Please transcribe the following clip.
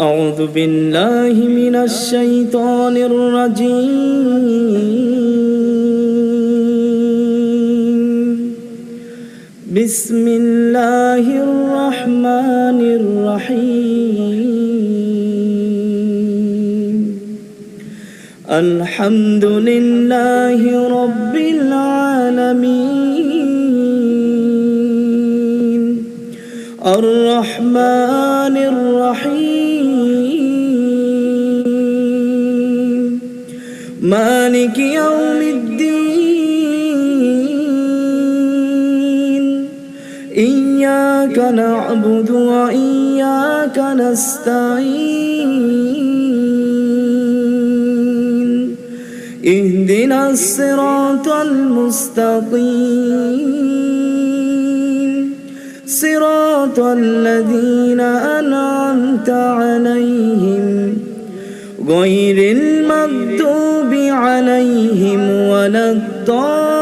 أعوذ بالله من الشيطان الرجيم بسم الله الرحمن الرحيم الحمد لله رب العالمين الرحمن الرحيم مالك يوم الدين إياك نعبد وإياك نستعين اهدنا الصراط المستقيم صراط الذين أنعمت عليهم غير المغضوب عليهم ولا الضالين